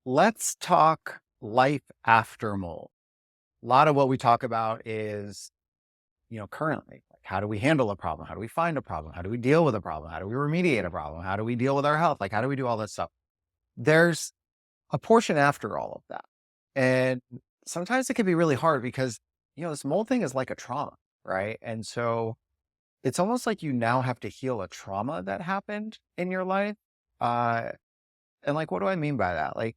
Let's talk life after mold. A lot of what we talk about is, currently, like how do we handle a problem? How do we find a problem? How do we deal with a problem? How do we remediate a problem? How do we deal with our health? Like, how do we do all this stuff? There's a portion after all of that. And sometimes it can be really hard because, this mold thing is like a trauma, right? And so it's almost like you now have to heal a trauma that happened in your life. Uh, and like, what do I mean by that? Like,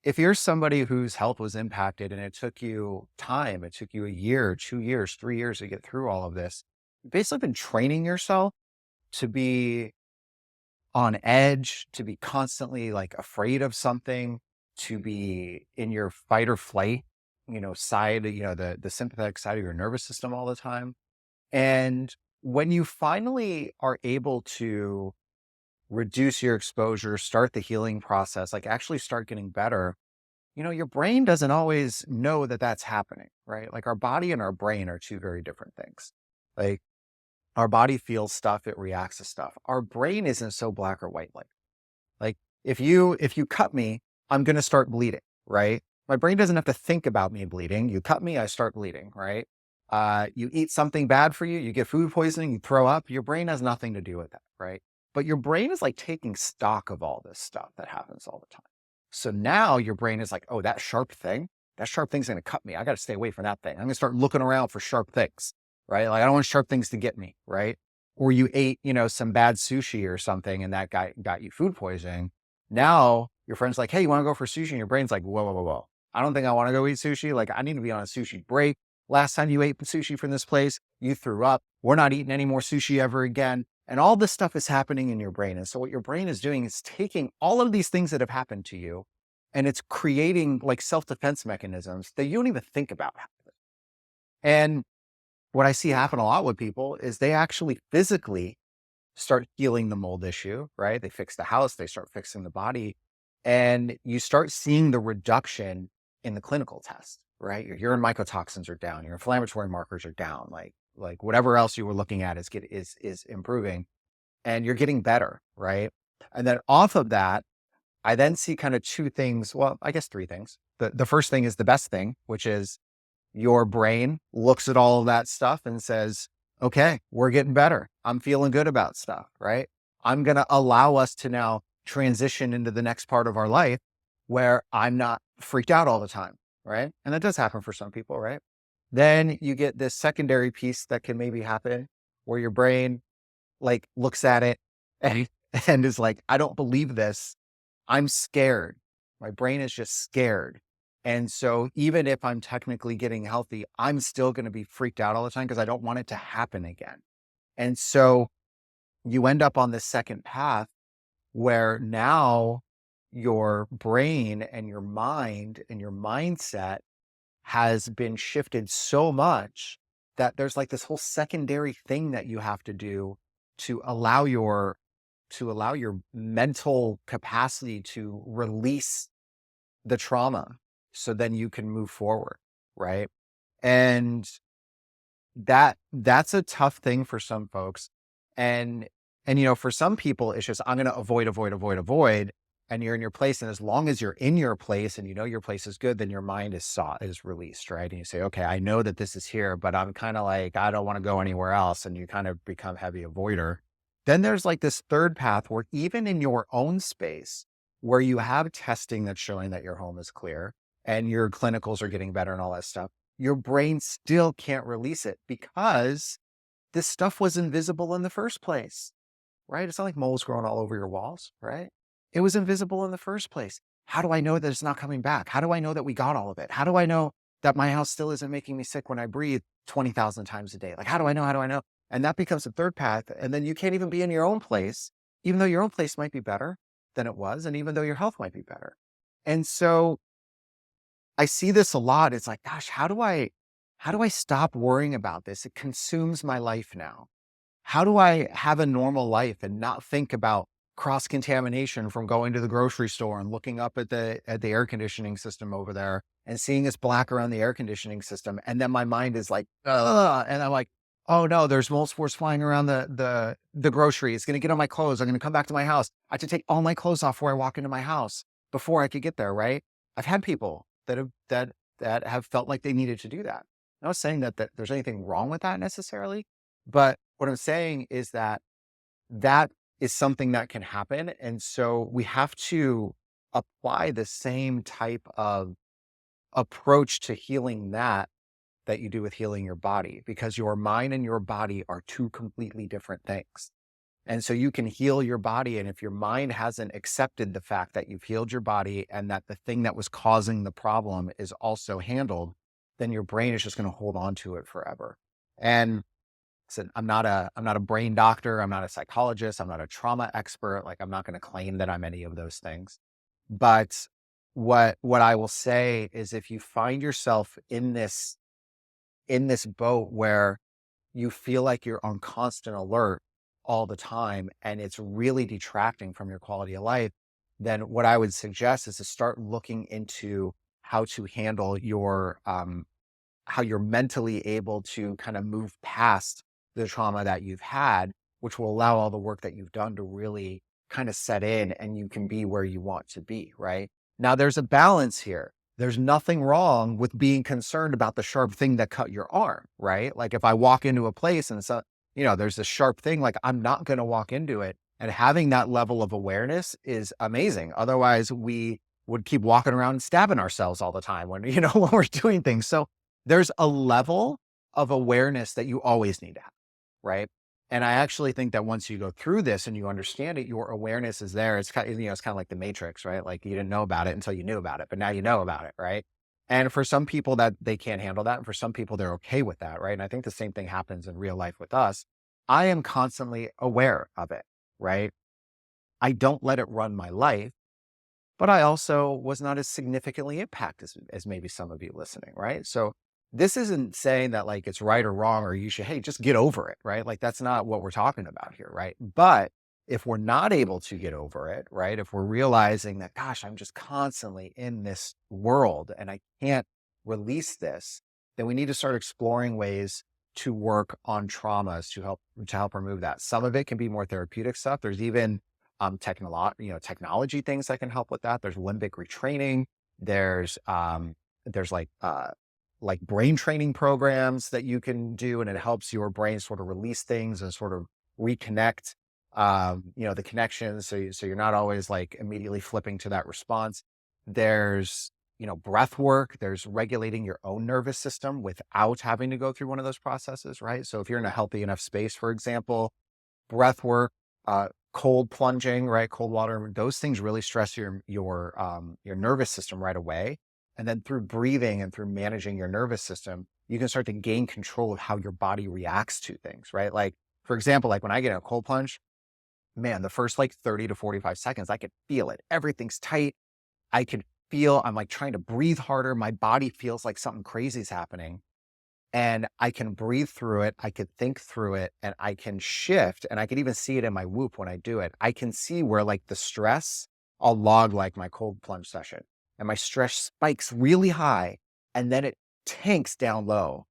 if you're somebody whose health was impacted and it took you time, it took you a year, 2 years, 3 years to get through all of this, you've basically been training yourself to be on edge, to be constantly like afraid of something, to be in your fight or flight, side, the sympathetic side of your nervous system all the time. And when you finally are able to reduce your exposure, start the healing process, like actually start getting better, your brain doesn't always know that that's happening, right? Like our body and our brain are two very different things. Like our body feels stuff, it reacts to stuff. Our brain isn't so black or white like if you cut me, I'm going to start bleeding, right? My brain doesn't have to think about me bleeding. You cut me, I start bleeding, right? You eat something bad for you, you get food poisoning, you throw up, your brain has nothing to do with that, right? But your brain is like taking stock of all this stuff that happens all the time. So now your brain is like, oh, that sharp thing's going to cut me. I got to stay away from that thing. I'm going to start looking around for sharp things, right? Like I don't want sharp things to get me, right? Or you ate, some bad sushi or something and that guy got you food poisoning. Now your friend's like, hey, you want to go for sushi? And your brain's like, whoa, whoa, whoa, whoa. I don't think I want to go eat sushi. Like I need to be on a sushi break. Last time you ate sushi from this place, you threw up. We're not eating any more sushi ever again. And all this stuff is happening in your brain. And so what your brain is doing is taking all of these things that have happened to you and it's creating like self-defense mechanisms that you don't even think about happening. And what I see happen a lot with people is they actually physically start healing the mold issue, right? They fix the house, they start fixing the body, and you start seeing the reduction in the clinical test, right? Your urine mycotoxins are down, your inflammatory markers are down, like whatever else you were looking at is improving, and you're getting better, right? And then off of that, I then see kind of two things. Well, I guess three things. The first thing is the best thing, which is your brain looks at all of that stuff and says, okay, we're getting better. I'm feeling good about stuff, right? I'm going to allow us to now transition into the next part of our life where I'm not freaked out all the time, right? And that does happen for some people, right? Then you get this secondary piece that can maybe happen where your brain like looks at it and, and is like, I don't believe this. I'm scared. My brain is just scared. And so even if I'm technically getting healthy, I'm still going to be freaked out all the time because I don't want it to happen again. And so you end up on this second path where now your brain and your mind and your mindset has been shifted so much that there's like this whole secondary thing that you have to do to allow your mental capacity to release the trauma so then you can move forward, right? And that's a tough thing for some folks. And for some people it's just I'm going to avoid, and you're in your place, and as long as you're in your place and your place is good, then your mind is released, right? And you say, okay, I know that this is here, but I'm kind of like I don't want to go anywhere else, and you kind of become heavy avoider. Then there's like this third path where even in your own space where you have testing that's showing that your home is clear and your clinicals are getting better and all that stuff, your brain still can't release it because this stuff was invisible in the first place, right? It's not like moles growing all over your walls, right? It was invisible in the first place. How do I know that it's not coming back? How do I know that we got all of it? How do I know that my house still isn't making me sick when I breathe 20,000 times a day? Like, how do I know? How do I know? And that becomes a third path. And then you can't even be in your own place, even though your own place might be better than it was. And even though your health might be better. And so I see this a lot. It's like, gosh, how do I stop worrying about this? It consumes my life now. How do I have a normal life and not think about cross contamination from going to the grocery store and looking up at the air conditioning system over there and seeing it's black around the air conditioning system, and then my mind is like, ugh, and I'm like, oh no, there's mold spores flying around the grocery. It's going to get on my clothes. I'm going to come back to my house. I have to take all my clothes off before I walk into my house. before I could get there, right? I've had people that have felt like they needed to do that. I'm not saying that there's anything wrong with that necessarily, but what I'm saying is that that is something that can happen. And so we have to apply the same type of approach to healing that you do with healing your body, because your mind and your body are two completely different things. And so you can heal your body. And if your mind hasn't accepted the fact that you've healed your body and that the thing that was causing the problem is also handled, then your brain is just going to hold on to it forever. And so I'm not a brain doctor. I'm not a psychologist. I'm not a trauma expert. Like, I'm not going to claim that I'm any of those things. But what I will say is, if you find yourself in this boat where you feel like you're on constant alert all the time and it's really detracting from your quality of life, then what I would suggest is to start looking into how to handle how you're mentally able to kind of move past the trauma that you've had, which will allow all the work that you've done to really kind of set in and you can be where you want to be, right? Now, there's a balance here. There's nothing wrong with being concerned about the sharp thing that cut your arm, right? Like, if I walk into a place and so, there's a sharp thing, like, I'm not going to walk into it. And having that level of awareness is amazing. Otherwise, we would keep walking around and stabbing ourselves all the time when, when we're doing things. So there's a level of awareness that you always need to have, right? And I actually think that once you go through this and you understand it, your awareness is there. It's kind of, it's kind of like the Matrix, right? Like, you didn't know about it until you knew about it, but now you know about it, right? And for some people that they can't handle that, and for some people they're okay with that, right? And I think the same thing happens in real life with us. I am constantly aware of it, right? I don't let it run my life, but I also was not as significantly impacted as maybe some of you listening, right? So this isn't saying that, like, it's right or wrong, or you should, hey, just get over it, right? Like, that's not what we're talking about here, right? But if we're not able to get over it, right? If we're realizing that, gosh, I'm just constantly in this world and I can't release this, then we need to start exploring ways to work on traumas to help remove that. Some of it can be more therapeutic stuff. There's even technology things that can help with that. There's limbic retraining. There's like brain training programs that you can do, and it helps your brain sort of release things and sort of reconnect, the connections. So you're not always like immediately flipping to that response. There's, breath work. There's regulating your own nervous system without having to go through one of those processes, right? So if you're in a healthy enough space, for example, breath work, cold plunging, right? Cold water, those things really stress your nervous system right away. And then through breathing and through managing your nervous system, you can start to gain control of how your body reacts to things, right? Like, for example, like when I get in a cold plunge, man, the first like 30 to 45 seconds, I could feel it. Everything's tight. I could feel, I'm like trying to breathe harder. My body feels like something crazy is happening. And I can breathe through it. I could think through it, and I can shift. And I could even see it in my whoop when I do it. I can see where, like, the stress, I'll log like my cold plunge session, and my stress spikes really high, and then it tanks down low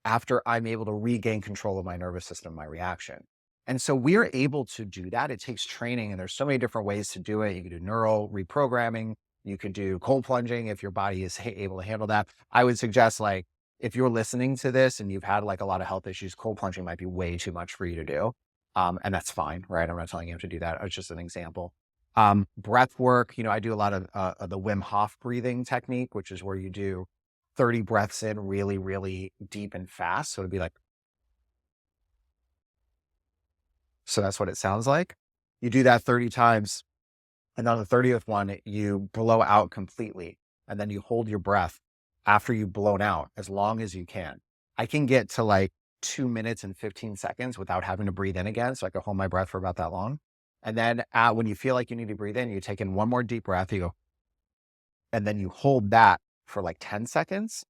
after I'm able to regain control of my nervous system, my reaction. And so we're able to do that. It takes training, and there's so many different ways to do it. You can do neural reprogramming. You can do cold plunging if your body is able to handle that. I would suggest, like, if you're listening to this and you've had like a lot of health issues, cold plunging might be way too much for you to do. And that's fine, right? I'm not telling you to do that. It's just an example. Breath work, I do a lot of the Wim Hof breathing technique, which is where you do 30 breaths in really, really deep and fast. So it'd be like, so that's what it sounds like. You do that 30 times. And on the 30th one, you blow out completely. And then you hold your breath after you've blown out as long as you can. I can get to like 2 minutes and 15 seconds without having to breathe in again. So I can hold my breath for about that long. And then when you feel like you need to breathe in, you take in one more deep breath, you go, and then you hold that for like 10 seconds.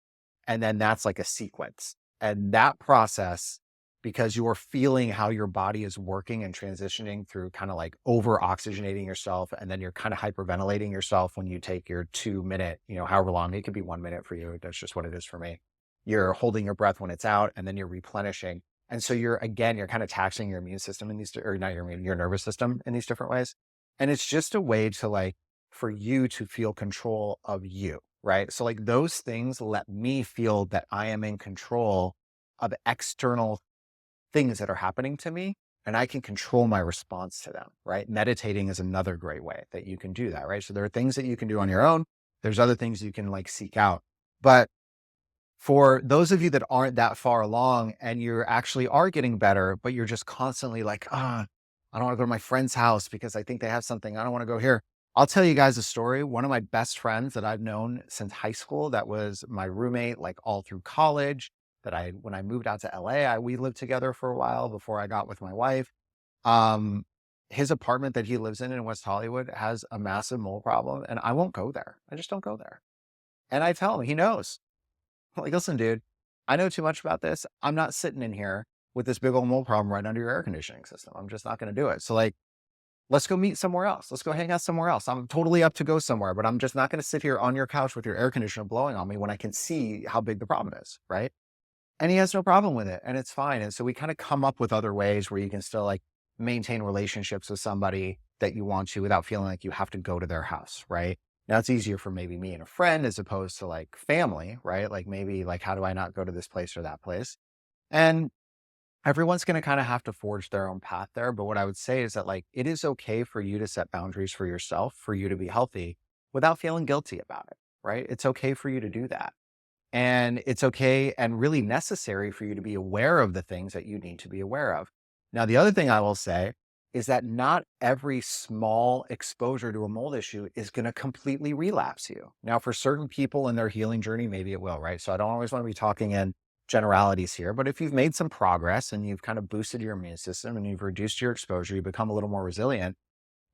And then that's like a sequence. And that process, because you're feeling how your body is working and transitioning through kind of like over oxygenating yourself. And then you're kind of hyperventilating yourself when you take your 2 minute, however long, it could be 1 minute for you. That's just what it is for me. You're holding your breath when it's out, and then you're replenishing. And so you're kind of taxing your immune system in these, or not your nervous system in these different ways. And it's just a way to like for you to feel control of you, right? So like those things let me feel that I am in control of external things that are happening to me, and I can control my response to them, right? Meditating is another great way that you can do that, right? So there are things that you can do on your own. There's other things you can like seek out. But for those of you that aren't that far along and you actually are getting better, but you're just constantly like, I don't want to go to my friend's house because I think they have something. I don't want to go here. I'll tell you guys a story. One of my best friends that I've known since high school, that was my roommate, like all through college, when I moved out to LA, we lived together for a while before I got with my wife. Um, his apartment that he lives in West Hollywood has a massive mole problem, and I won't go there. I just don't go there. And I tell him, he knows. I'm like, listen, dude, I know too much about this. I'm not sitting in here with this big old mole problem right under your air conditioning system. I'm just not going to do it. So like, let's go meet somewhere else. Let's go hang out somewhere else. I'm totally up to go somewhere, but I'm just not going to sit here on your couch with your air conditioner blowing on me when I can see how big the problem is. Right. And he has no problem with it, and it's fine. And so we kind of come up with other ways where you can still like maintain relationships with somebody that you want to without feeling like you have to go to their house. Right. Now it's easier for maybe me and a friend as opposed to like family, right? Like maybe like, how do I not go to this place or that place? And everyone's going to kind of have to forge their own path there. But what I would say is that like, it is okay for you to set boundaries for yourself, for you to be healthy without feeling guilty about it. Right. It's okay for you to do that. And it's okay and really necessary for you to be aware of the things that you need to be aware of. Now, the other thing I will say is that not every small exposure to a mold issue is going to completely relapse you. Now, for certain people in their healing journey, maybe it will, right? So I don't always want to be talking in generalities here, but if you've made some progress and you've kind of boosted your immune system and you've reduced your exposure, you become a little more resilient,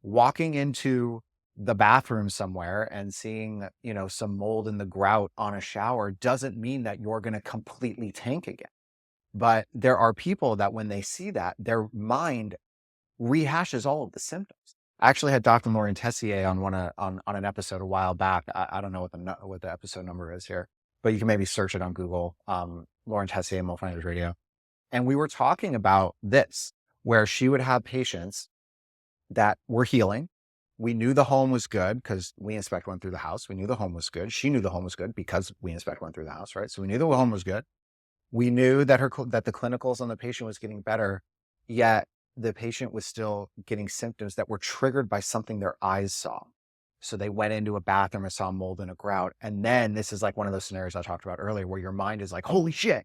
walking into the bathroom somewhere and seeing, some mold in the grout on a shower doesn't mean that you're going to completely tank again. But there are people that when they see that, their mind rehashes all of the symptoms. I actually had Dr. Lauren Tessier on on an episode a while back. I don't know what the episode number is here, but you can maybe search it on Google, Lauren Tessier, Mo Finders Radio. And we were talking about this, where she would have patients that were healing. We knew the home was good because we inspect went through the house. We knew the home was good. She knew the home was good because we inspect went through the house, right? So we knew the home was good. We knew that that the clinicals on the patient was getting better, yet the patient was still getting symptoms that were triggered by something their eyes saw. So they went into a bathroom and saw mold in a grout. And then this is like one of those scenarios I talked about earlier where your mind is like, holy shit.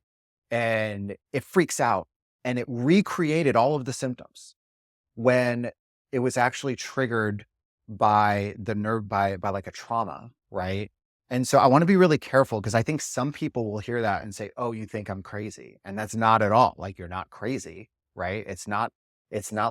And it freaks out and it recreated all of the symptoms when it was actually triggered by the nerve, by like a trauma, right? And so I want to be really careful because I think some people will hear that and say, oh, you think I'm crazy. And that's not at all. Like, you're not crazy, right? It's not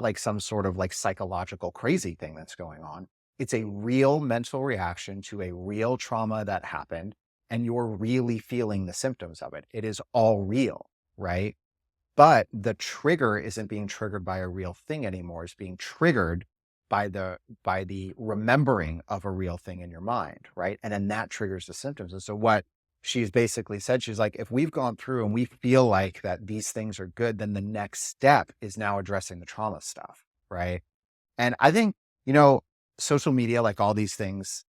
like some sort of like psychological crazy thing that's going on. It's a real mental reaction to a real trauma that happened, and you're really feeling the symptoms of it. It is all real, right? But the trigger isn't being triggered by a real thing anymore. It's being triggered by the remembering of a real thing in your mind, right? And then that triggers the symptoms. And so what she's basically said, she's like, if we've gone through and we feel like that these things are good, then the next step is now addressing the trauma stuff, right? And I think, social media, like all these things,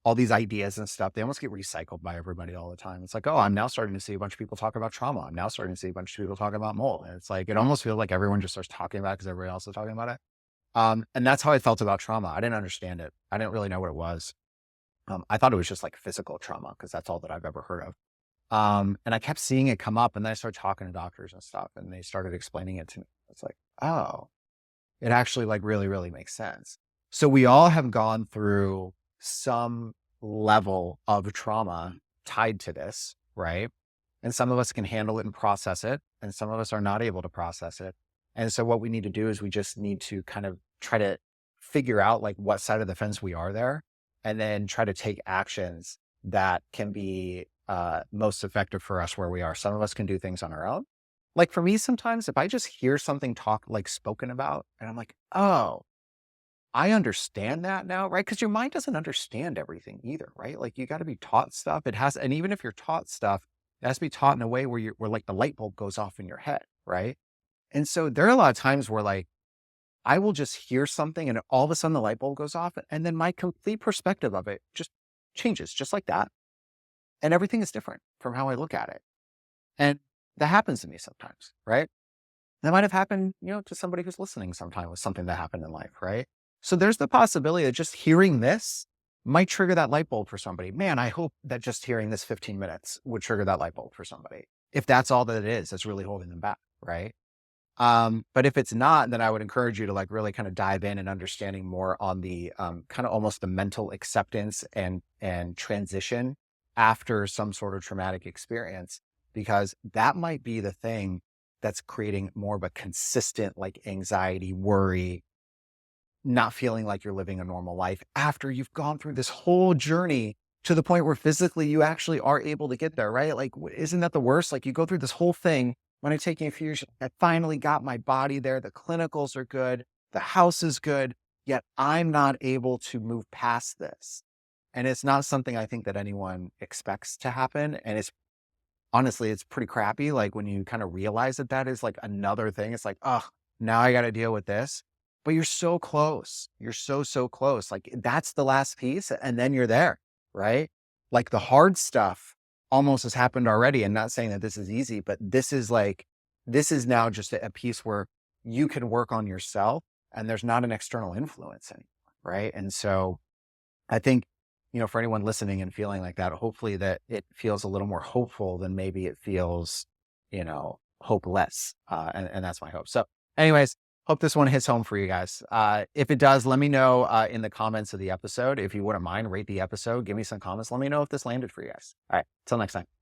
all these ideas and stuff, they almost get recycled by everybody all the time. It's like, oh, I'm now starting to see a bunch of people talk about trauma. I'm now starting to see a bunch of people talk about mold. And it's like, it almost feels like everyone just starts talking about it because everybody else is talking about it. And that's how I felt about trauma. I didn't understand it. I didn't really know what it was. I thought it was just like physical trauma because that's all that I've ever heard of. And I kept seeing it come up, and then I started talking to doctors and stuff, and they started explaining it to me. It's like, oh, it actually like really, really makes sense. So we all have gone through some level of trauma tied to this, right? And some of us can handle it and process it, and some of us are not able to process it. And so what we need to do is we just need to kind of try to figure out like what side of the fence we are there, and then try to take actions that can be most effective for us where we are. Some of us can do things on our own. Like for me, sometimes if I just hear something spoken about, and I'm like, oh, I understand that now, right? Because your mind doesn't understand everything either, right? Like you got to be taught stuff. And even if you're taught stuff, it has to be taught in a way where like the light bulb goes off in your head, right? And so there are a lot of times where like I will just hear something and all of a sudden the light bulb goes off, and then my complete perspective of it just changes just like that. And everything is different from how I look at it. And that happens to me sometimes, right? That might have happened, to somebody who's listening sometime with something that happened in life, right? So there's the possibility that just hearing this might trigger that light bulb for somebody. Man, I hope that just hearing this 15 minutes would trigger that light bulb for somebody. If that's all that it is, that's really holding them back, right? But if it's not, then I would encourage you to like really kind of dive in and understanding more on the kind of almost the mental acceptance and transition after some sort of traumatic experience, because that might be the thing that's creating more of a consistent like anxiety, worry, not feeling like you're living a normal life after you've gone through this whole journey to the point where physically you actually are able to get there, right? Like, isn't that the worst? Like you go through this whole thing. When I take infusion, I finally got my body there. The clinicals are good. The house is good. Yet I'm not able to move past this. And it's not something I think that anyone expects to happen. And it's honestly, it's pretty crappy. Like when you kind of realize that that is like another thing, it's like, oh, now I got to deal with this. But you're so close. You're so close. Like that's the last piece. And then you're there, right? Like the hard stuff almost has happened already. And not saying that this is easy, but this is now just a piece where you can work on yourself and there's not an external influence anymore. Right. And so I think, for anyone listening and feeling like that, hopefully that it feels a little more hopeful than maybe it feels, hopeless. And that's my hope. So anyways, hope this one hits home for you guys. If it does, let me know in the comments of the episode. If you wouldn't mind, rate the episode, give me some comments. Let me know if this landed for you guys. All right. Till next time.